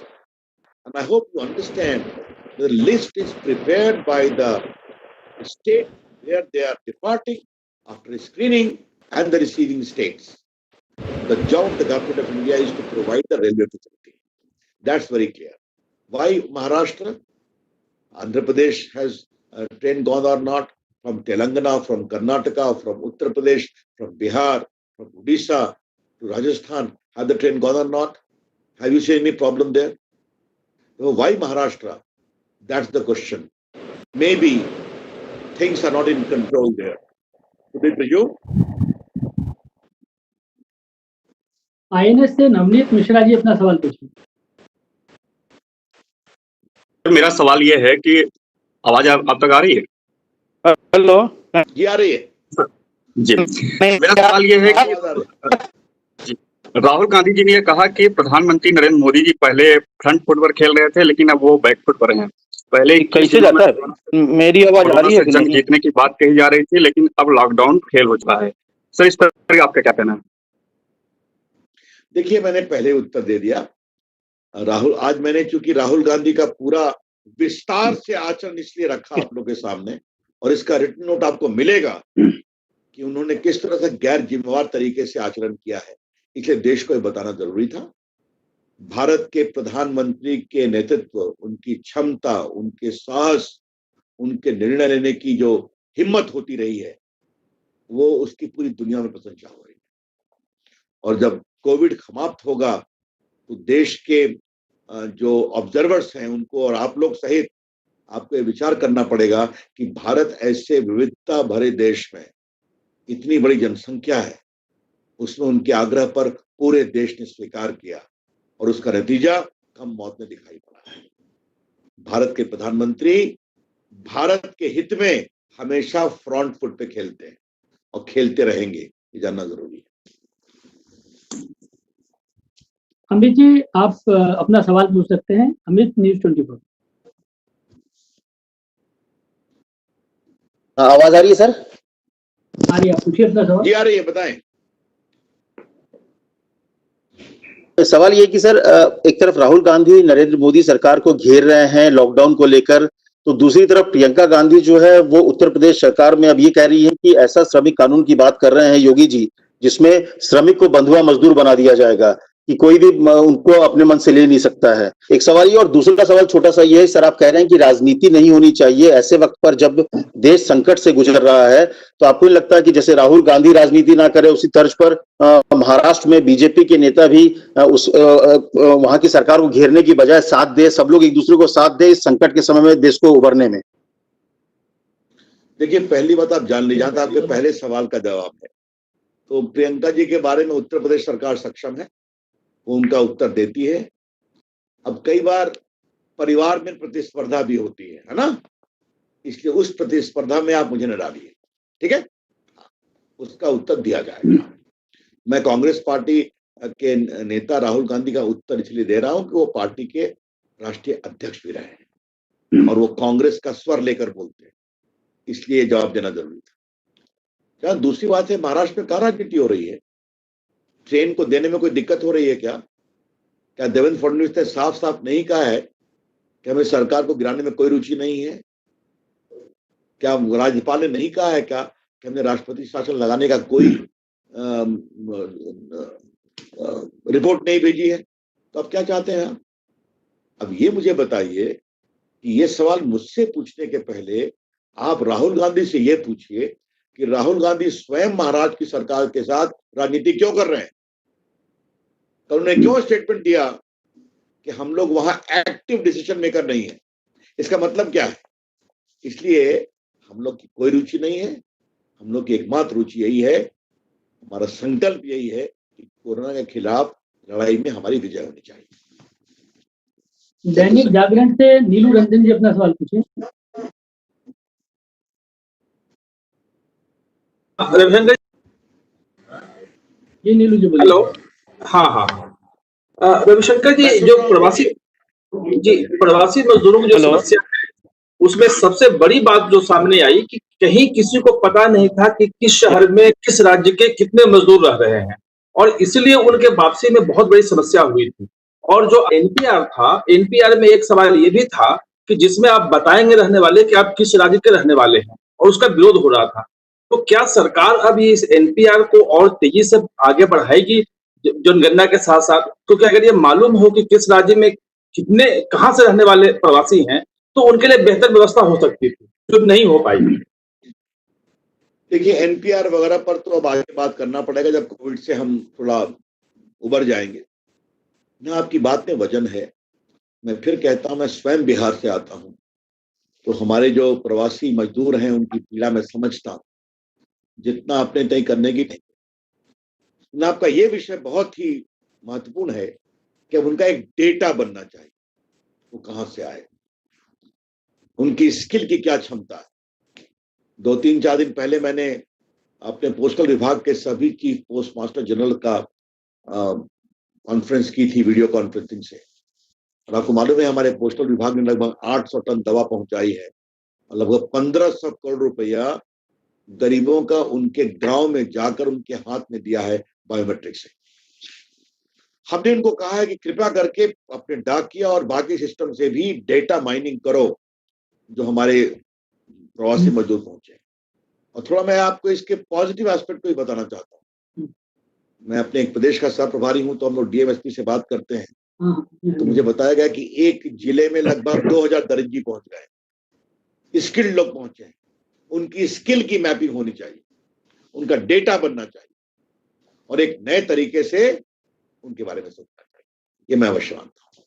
and I hope you understand the list is prepared by the state where they are departing after screening and the receiving states. The job of the government of India is to provide the railway facility. That's very clear. Why Maharashtra? Andhra Pradesh has a train gone or not? From Telangana, from Karnataka, from Uttar Pradesh, from Bihar, from Odisha to Rajasthan, have the train gone or not? Have you seen any problem there? So why Maharashtra? That's the question. Maybe things are not in control there. Could it be you? INS से नवनीत मिश्रा जी अपना सवाल पूछें। मेरा सवाल ये है कि आवाज आप तक आ रही है? हेलो जी आ रही है जी। मेरा सवाल ये है कि राहुल गांधी जी ने ये कहा कि प्रधानमंत्री नरेंद्र मोदी जी पहले फ्रंट फुट पर खेल रहे थे, लेकिन अब वो बैक फुट पर हैं। पहले कैसे जाता है? मेरी आवाज आ रही है कि जंग नहीं? जीतने की बात कही जा रही थी, लेकिन अब लॉकडाउन फेल हो चुका है। सर, इस पर आपका क्या कहना है? देखिए, मैंने पहले उत्तर दे दिया। आज मैंने चूंकि राहुल गांधी का पूरा विस्तार से आचरण इसलिए रखा आप लोगों के सामने, और इसका रिटन नोट आपको मिलेगा कि उन्होंने किस तरह से गैर जिम्मेवार तरीके से आचरण किया है, इसलिए देश को यह बताना जरूरी था। भारत के प्रधानमंत्री के नेतृत्व, उनकी क्षमता, उनके साहस, उनके निर्णय लेने की जो हिम्मत होती रही है, वो उसकी पूरी दुनिया में प्रशंसा हो रही है। और जब कोविड समाप्त होगा तो देश के जो ऑब्जर्वर्स हैं उनको और आप लोग सहित आपको ये विचार करना पड़ेगा कि भारत ऐसे विविधता भरे देश में इतनी बड़ी जनसंख्या है, उसमें उनके आग्रह पर पूरे देश ने स्वीकार किया और उसका नतीजा कम मौत में दिखाई पड़ा है। भारत के प्रधानमंत्री भारत के हित में हमेशा फ्रंट फुट पे खेलते हैं और खेलते रहेंगे, ये जानना जरूरी है। अमित जी, आप अपना सवाल पूछ सकते हैं। अमित, न्यूज़ 24। आवाज आ रही है सर? आ रही है, आप पूछिए अपना सवाल। जी आ रही है, बताएं। सवाल ये कि सर, एक तरफ राहुल गांधी नरेंद्र मोदी सरकार को घेर रहे हैं लॉकडाउन को लेकर, तो दूसरी तरफ प्रियंका गांधी जो है वो उत्तर प्रदेश सरकार में अब ये कह रही है कि ऐसा श्रमिक कानून की बात कर रहे हैं योगी जी, जिसमें श्रमिक को बंधुआ मजदूर बना दिया जाएगा कि कोई भी उनको अपने मन से ले नहीं सकता है। एक सवाल ये, और दूसरा सवाल छोटा सा ये है सर, आप कह रहे हैं कि राजनीति नहीं होनी चाहिए ऐसे वक्त पर जब देश संकट से गुजर रहा है, तो आपको नहीं लगता है कि जैसे राहुल गांधी राजनीति ना करे उसी तर्ज पर महाराष्ट्र में बीजेपी के नेता भी वहां की सरकार को घेरने की बजाय साथ दे, सब लोग एक दूसरे को साथ दे इस संकट के समय में देश को उभरने में? देखिए, पहली बात आप जान लीजिए, आपके पहले सवाल का जवाब है तो प्रियंका जी के बारे में उत्तर प्रदेश सरकार सक्षम है, वो उनका उत्तर देती है। अब कई बार परिवार में प्रतिस्पर्धा भी होती है ना, इसलिए उस प्रतिस्पर्धा में आप मुझे न डालिए, ठीक है? उसका उत्तर दिया जाएगा। मैं कांग्रेस पार्टी के नेता राहुल गांधी का उत्तर इसलिए दे रहा हूं कि वो पार्टी के राष्ट्रीय अध्यक्ष भी रहे हैं और वो कांग्रेस का स्वर लेकर बोलते हैं, इसलिए जवाब देना जरूरी था। क्या दूसरी बात है, महाराष्ट्र में कहाँ राजनीति हो रही है? ट्रेन को देने में कोई दिक्कत हो रही है क्या? क्या देवेंद्र फडणवीस ने साफ साफ नहीं कहा है कि हमें सरकार को गिराने में कोई रुचि नहीं है? क्या राज्यपाल ने नहीं कहा है क्या कि हमने राष्ट्रपति शासन लगाने का कोई रिपोर्ट नहीं भेजी है? तो अब क्या चाहते हैं आप? अब ये मुझे बताइए कि ये सवाल मुझसे पूछने के पहले आप राहुल गांधी से ये पूछिए कि राहुल गांधी स्वयं महाराष्ट्र की सरकार के साथ राजनीति क्यों कर रहे हैं? तो उन्होंने क्यों स्टेटमेंट दिया कि हम लोग वहां एक्टिव डिसीजन मेकर नहीं है? इसका मतलब क्या है? इसलिए हम लोग की कोई रुचि नहीं है। हम लोग की एकमात्र रुचि यही है, हमारा संकल्प यही है कि कोरोना के खिलाफ लड़ाई में हमारी विजय होनी चाहिए। दैनिक जागरण से नीलू रंजन जी अपना सवाल पूछे। रविशंकर जी, नीलू जी बोलिए। हेलो। हाँ, रविशंकर जी, जो प्रवासी मजदूरों की जो समस्या है, उसमें सबसे बड़ी बात जो सामने आई कि कहीं किसी को पता नहीं था कि किस शहर में किस राज्य के कितने मजदूर रह रहे हैं, और इसलिए उनके वापसी में बहुत बड़ी समस्या हुई थी। और जो एनपीआर था, एनपीआर में एक सवाल ये भी था कि जिसमें आप बताएंगे रहने वाले कि आप किस राज्य के रहने वाले हैं, और उसका विरोध हो रहा था। तो क्या सरकार अब इस एनपीआर को और तेजी से आगे बढ़ाएगी जनगणना के साथ साथ? क्योंकि अगर ये मालूम हो कि किस राज्य में कितने कहां से रहने वाले प्रवासी हैं, तो उनके लिए बेहतर व्यवस्था हो सकती थी, जो नहीं हो पाई। देखिए, एनपीआर वगैरह पर तो अब आगे बात करना पड़ेगा जब कोविड से हम थोड़ा उबर जाएंगे ना। आपकी बात में वजन है। मैं फिर कहता हूं, मैं स्वयं बिहार से आता हूं, तो हमारे जो प्रवासी मजदूर हैं उनकी पीड़ा मैं समझता हूं, जितना अपने तय करने की नहीं। आपका ये विषय बहुत ही महत्वपूर्ण है कि अब उनका एक डेटा बनना चाहिए, वो कहां से आए, उनकी स्किल की क्या क्षमता है। 2-3-4 दिन पहले मैंने अपने पोस्टल विभाग के सभी चीफ पोस्ट मास्टर जनरल का कॉन्फ्रेंस की थी, वीडियो कॉन्फ्रेंसिंग से। और आपको मालूम है, हमारे पोस्टल विभाग ने लगभग 800 टन दवा पहुंचाई है और लगभग 1500 करोड़ रुपया गरीबों का उनके गांव में जाकर उनके हाथ में दिया है बायोमेट्रिक से। हमने उनको कहा है कि कृपया करके अपने डाकिया और बाकी सिस्टम से भी डेटा माइनिंग करो जो हमारे प्रवासी मजदूर पहुंचे। और थोड़ा मैं आपको इसके पॉजिटिव एस्पेक्ट को भी बताना चाहता हूँ। मैं अपने एक प्रदेश का सह प्रभारी हूं, तो हम लोग डीएमएसपी से बात करते हैं, तो मुझे बताया गया कि एक जिले में लगभग 2000 दर्जी पहुंच गए, स्किल्ड लोग पहुंचे हैं। उनकी स्किल की मैपिंग होनी चाहिए, उनका डेटा बनना चाहिए और एक नए तरीके से उनके बारे में सोचना चाहिए। ये मैं अवश्य मानता हूँ।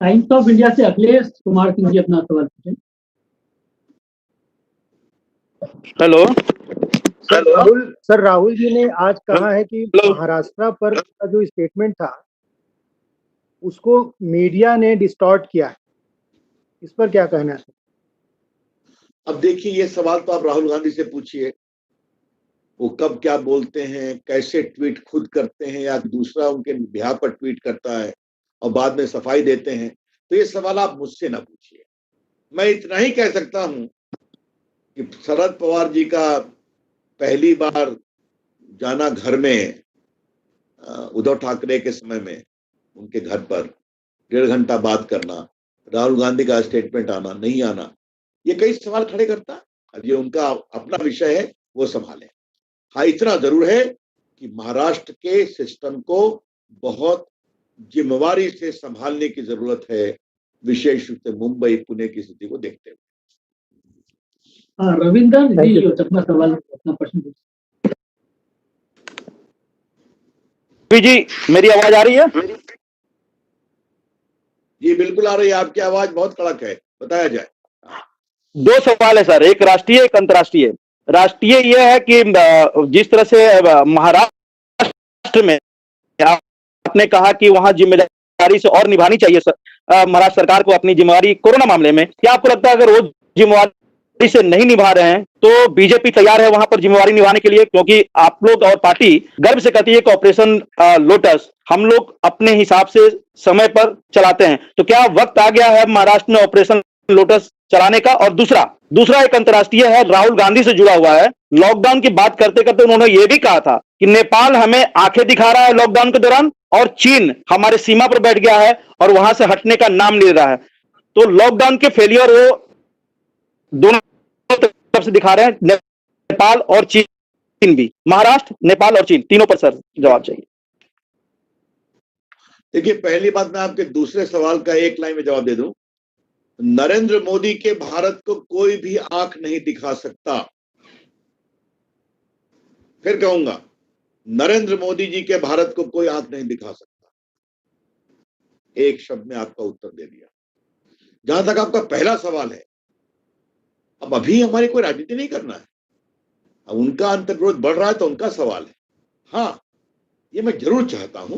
टाइम्स ऑफ इंडिया से अखिलेश कुमार सिंह जी अपना सवाल पूछें। हेलो सर, राहुल जी ने आज कहा है कि महाराष्ट्र पर का जो स्टेटमेंट था उसको मीडिया ने डिस्टॉर्ट किया है, इस पर क्या कहना है? अब देखिए, ये सवाल तो आप राहुल गांधी से पूछिए, वो कब क्या बोलते हैं, कैसे ट्वीट खुद करते हैं या दूसरा उनके बिहाफ पर ट्वीट करता है और बाद में सफाई देते हैं। तो ये सवाल आप मुझसे ना पूछिए। मैं इतना ही कह सकता हूं कि शरद पवार जी का पहली बार जाना घर में उद्धव ठाकरे के समय में उनके घर पर 1.5 घंटा बात करना, राहुल गांधी का स्टेटमेंट आना नहीं आना, ये कई सवाल खड़े करता। अब ये उनका अपना विषय है, वो संभाले। हाँ, इतना जरूर है कि महाराष्ट्र के सिस्टम को बहुत जिम्मेवारी से संभालने की जरूरत है, विशेष रूप से मुंबई पुणे की स्थिति को देखते हुए। रविंदर जी अपना सवाल, अपना प्रश्न पूछिए। जी, मेरी आवाज आ रही है? जी बिल्कुल आ रही है, आपकी आवाज बहुत कड़क है, बताया जाए। 2 सवाल है सर, एक राष्ट्रीय एक अंतर्राष्ट्रीय। राष्ट्रीय यह है कि जिस तरह से महाराष्ट्र में आपने कहा कि वहां जिम्मेदारी से और निभानी चाहिए महाराष्ट्र सरकार को अपनी जिम्मेदारी कोरोना मामले में, क्या आपको लगता है अगर वो जिम्मेदारी से नहीं निभा रहे हैं तो बीजेपी तैयार है वहां पर जिम्मेदारी निभाने के लिए? क्योंकि आप लोग और पार्टी गर्व से कहती है कि ऑपरेशन लोटस हम लोग अपने हिसाब से समय पर चलाते हैं, तो क्या वक्त आ गया है महाराष्ट्र में ऑपरेशन लोटस चलाने का? और दूसरा, दूसरा एक अंतर्राष्ट्रीय है, राहुल गांधी से जुड़ा हुआ है। लॉकडाउन की बात करते करते उन्होंने ये भी कहा था कि नेपाल हमें आंखें दिखा रहा है लॉकडाउन के दौरान, और चीन हमारे सीमा पर बैठ गया है और वहां से हटने का नाम ले रहा है। तो लॉकडाउन के फेलियर वो दोनों तरफ से दिखा रहे हैं, नेपाल और चीन भी। महाराष्ट्र, नेपाल और चीन तीनों पर सर जवाब चाहिए। देखिए, पहली बात मैं आपके दूसरे सवाल का एक लाइन में जवाब दे दूं। नरेंद्र मोदी के भारत को कोई भी आंख नहीं दिखा सकता। फिर कहूंगा, नरेंद्र मोदी जी के भारत को कोई आंख नहीं दिखा सकता। एक शब्द में आपका उत्तर दे दिया। जहां तक आपका पहला सवाल है, अब अभी हमारी कोई राजनीति नहीं करना है। अब उनका अंतर्विरोध बढ़ रहा है तो उनका सवाल है। हाँ, ये मैं जरूर चाहता हूं,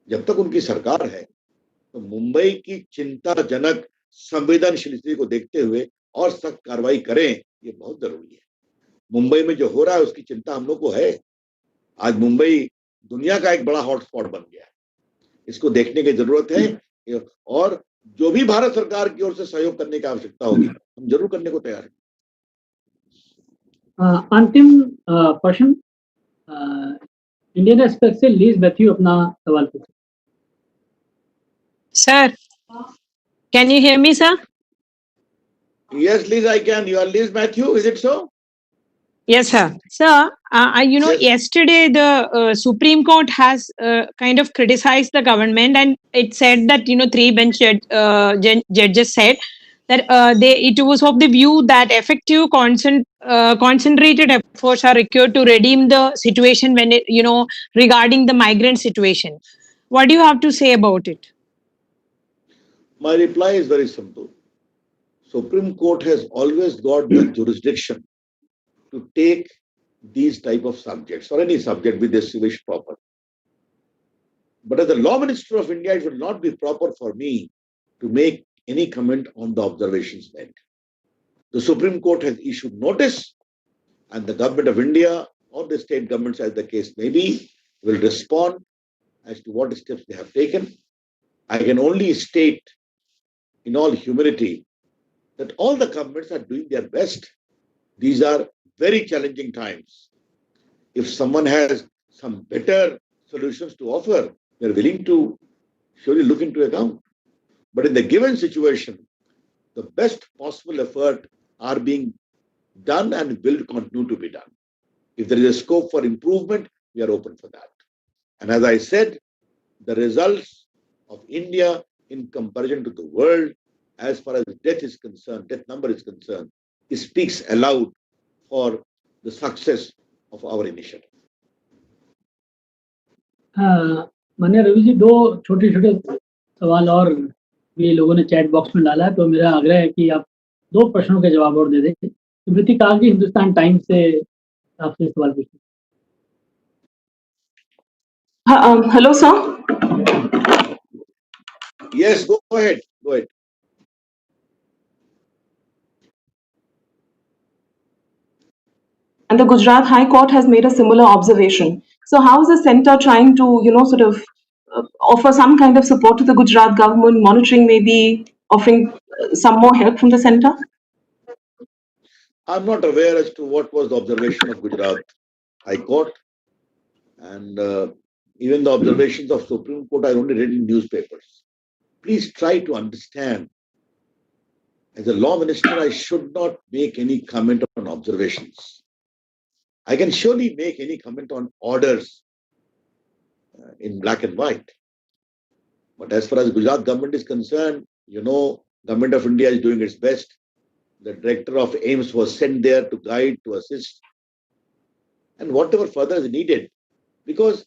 जब तक उनकी सरकार है तो मुंबई की चिंताजनक संवेदनशील स्थिति को देखते हुए और सख्त कार्रवाई करें, ये बहुत जरूरी है। मुंबई में जो हो रहा है उसकी चिंता हम लोग को है। आज मुंबई दुनिया का एक बड़ा हॉटस्पॉट बन गया है, इसको देखने की जरूरत है, और जो भी भारत सरकार की ओर से सहयोग करने की आवश्यकता होगी हम जरूर करने को तैयार हैं। अंतिम प्रश्न इंडियन एक्सप्रेस से लीज मैथ्यू अपना सवाल पूछे। Sir, can you hear me, sir? Yes, Liz, I can. You are Liz Matthew, is it so? Yes, sir. Sir, Yes. yesterday the Supreme Court has kind of criticized the government, and it said that, three bench judges said that it was of the view that effective concentrated efforts are required to redeem the situation when regarding the migrant situation. What do you have to say about it? My reply is very simple. Supreme Court has always got the jurisdiction to take these type of subjects, or any subject with this wish proper. But as the Law Minister of India, it would not be proper for me to make any comment on the observations made. The Supreme Court has issued notice, and the Government of India or the state governments, as the case may be, will respond as to what steps they have taken. I can only state in all humility that all the governments are doing their best. These are very challenging times. If someone has some better solutions to offer, they're willing to surely look into account. But in the given situation, the best possible effort are being done and will continue to be done. If there is a scope for improvement, we are open for that. And as I said, the results of India in comparison to the world, as far as death number is concerned, it speaks aloud for the success of our initiative. माननीय रवि जी, दो छोटे छोटे सवाल और भी लोगों ने चैट बॉक्स में डाला है, तो मेरा आग्रह है कि आप दो प्रश्नों के जवाब और दे दें। स्मृति काग जी हिंदुस्तान टाइम्स से आपसे सवाल पूछिए। Hello, sir. Yes, go ahead. And the Gujarat High Court has made a similar observation. So how is the centre trying to, sort of offer some kind of support to the Gujarat government, monitoring, maybe offering some more help from the centre? I'm not aware as to what was the observation of Gujarat High Court, and even the observations of Supreme Court I only read in newspapers. Please try to understand, as a law minister, I should not make any comment on observations. I can surely make any comment on orders in black and white. But as far as Gujarat government is concerned, Government of India is doing its best. The director of AIIMS was sent there to guide, to assist, and whatever further is needed, because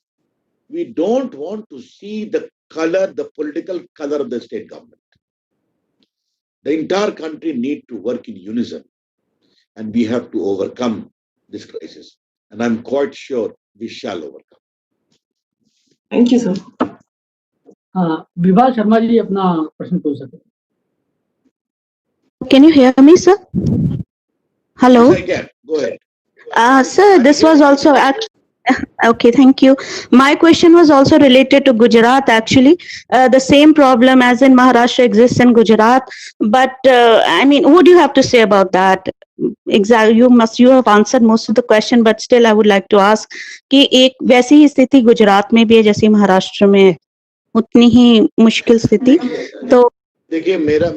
we don't want to see the political color of the state government. The entire country needs to work in unison, and we have to overcome this crisis. And I'm quite sure we shall overcome. Thank you, sir. Vibha Sharma ji अपना प्रश्न पूछ सकते हैं। Can you hear me, sir? Hello. Yes, I can. Go ahead. Sir, this was also Okay, thank you. My question was also related to Gujarat, actually. The same problem as in Maharashtra exists in Gujarat. But I mean, what do you have to say about that? Exactly, you have answered most of the question, but still I would like to ask कि एक वैसी ही स्थिति गुजरात में भी है जैसी महाराष्ट्र में है, उतनी ही मुश्किल स्थिति. तो देखिए, मेरा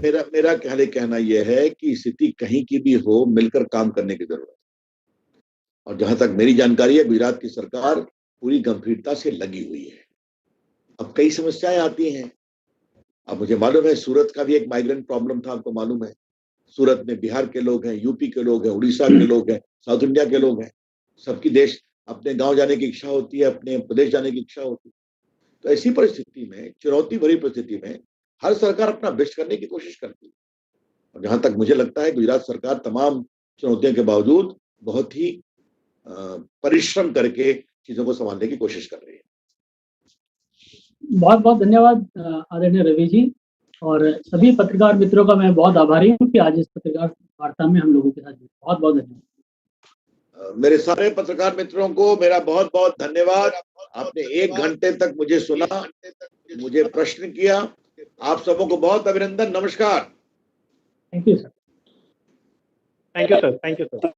कहना यह है कि स्थिति कहीं की भी हो, मिलकर काम करने की जरूरत है. और जहां तक मेरी जानकारी है, गुजरात की सरकार पूरी गंभीरता से लगी हुई है. अब कई समस्याएं आती हैं. अब मुझे मालूम है सूरत का भी एक माइग्रेंट प्रॉब्लम था, आपको मालूम है. सूरत में बिहार के लोग हैं, यूपी के लोग हैं, उड़ीसा के लोग हैं, साउथ इंडिया के लोग हैं. सबकी देश अपने गांव जाने की इच्छा होती है, अपने प्रदेश जाने की इच्छा होती है. तो ऐसी परिस्थिति में, चुनौती भरी परिस्थिति में, हर सरकार अपना बेस्ट करने की कोशिश करती है. और जहां तक मुझे लगता है गुजरात सरकार तमाम चुनौतियों के बावजूद बहुत ही परिश्रम करके चीजों को संभालने की कोशिश कर रही है. बहुत बहुत धन्यवाद आदरणीय रवि जी, और सभी पत्रकार मित्रों का मैं बहुत आभारी हूँ कि आज इस पत्रकार वार्ता में हम लोगों के साथ. बहुत बहुत धन्यवाद. मेरे सारे पत्रकार मित्रों को मेरा बहुत बहुत धन्यवाद. आपने 1 घंटे तक मुझे सुना, मुझे प्रश्न किया. आप सबों को बहुत अभिनंदन. नमस्कार. Thank you sir. Thank you sir. Thank you sir.